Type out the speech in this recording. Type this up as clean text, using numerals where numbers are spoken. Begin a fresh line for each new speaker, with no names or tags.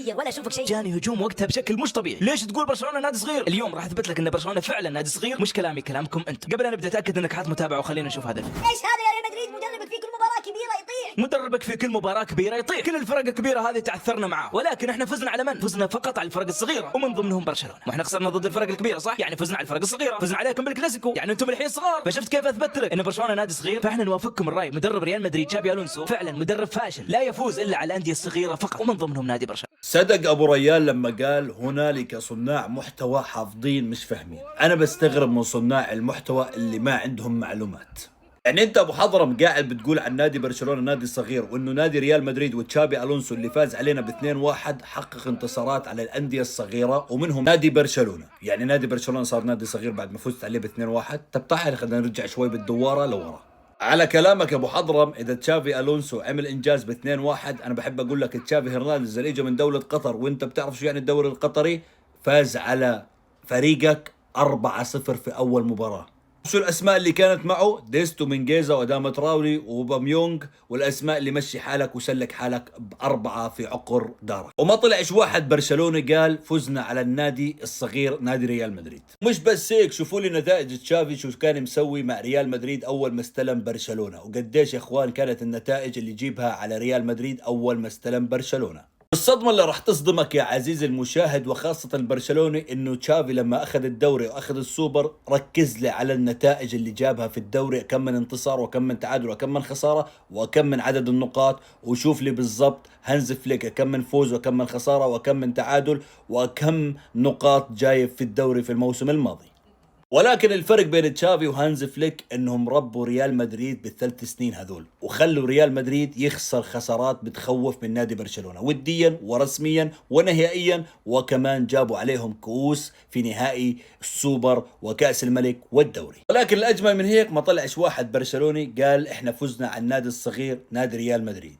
تغير ولا اشوفك شيء.
جاني هجوم وقتها بشكل مش طبيعي. ليش تقول برشلونه نادي صغير؟ اليوم راح اثبت لك ان برشلونه فعلا نادي صغير، مش كلامي كلامكم انتم. قبل ان نبدا اتاكد انك حاط متابع وخلينا نشوف هذا الفيديو.
ايش هذا يا ريال مدريد؟ مدربك في كل مباراه كبيره يطيح.
مدربك في كل مباراه كبيره يطيح. كل الفرق الكبيره هذه تعثرنا معاه، ولكن احنا فزنا على من؟ فزنا فقط على الفرق الصغيره ومن ضمنهم برشلونه. واحنا خسرنا ضد الفرق الكبيره صح؟ يعني فزنا على الفرق الصغيره، فزنا عليكم بالكلاسيكو، يعني انتم الحين صغار. فشفت كيف اثبت لك ان برشلونه نادي صغير؟ فاحنا نوافقكم الراي. مدرب ريال مدريد تشابي الونسو فعلا مدرب فاشل، لا يفوز الا على الانديه الصغيره فقط ومن ضمنهم نادي برشلونه.
صدق ابو ريال لما قال هنالك صناع محتوى حافظين مش فاهمين. انا بستغرب من صناع المحتوى اللي ما عندهم معلومات. يعني انت ابو حضرم قاعد بتقول عن نادي برشلونه نادي صغير، وانه نادي ريال مدريد وتشابي الونسو اللي فاز علينا ب2-1 حقق انتصارات على الانديه الصغيره ومنهم نادي برشلونه. يعني نادي برشلونه صار نادي صغير بعد ما فزت عليه ب2-1. طب تعال خلينا نرجع شوي بالدواره لورا. على كلامك يا ابو حضرم، اذا تشافي الونسو عمل انجاز ب2-1، انا بحب اقول لك تشافي هرنانديز اللي اجى من دوله قطر، وانت بتعرف شو يعني الدوري القطري، فاز على فريقك 4-0 في اول مباراه. شو الاسماء اللي كانت معه؟ ديستو مينجيزا واداما تراوري وباميونج، والاسماء اللي مشي حالك وسلك حالك ب4 في عقر دارك. وما طلعش واحد برشلوني قال فزنا على النادي الصغير نادي ريال مدريد. مش بس هيك، شوفوا لي نتائج تشافي شو كان مسوي مع ريال مدريد اول ما استلم برشلونه، وقديش يا اخوان كانت النتائج اللي يجيبها على ريال مدريد اول ما استلم برشلونه. الصدمة اللي راح تصدمك يا عزيزي المشاهد وخاصة البرشلوني، انه تشافي لما اخذ الدوري واخذ السوبر ركز لي على النتائج اللي جابها في الدوري، كم من انتصار وكم من تعادل وكم من خسارة وكم من عدد النقاط، وشوف لي بالضبط هانز فليك كم من فوز وكم من خسارة وكم من تعادل وكم نقاط جايب في الدوري في الموسم الماضي. ولكن الفرق بين تشافي وهانز فليك انهم ربوا ريال مدريد بالثلاث سنين هذول، وخلوا ريال مدريد يخسر خسارات بتخوف من نادي برشلونة وديا ورسميا ونهائيا، وكمان جابوا عليهم كؤوس في نهائي السوبر وكأس الملك والدوري. ولكن الاجمل من هيك ما طلعش واحد برشلوني قال احنا فزنا على النادي الصغير نادي ريال مدريد.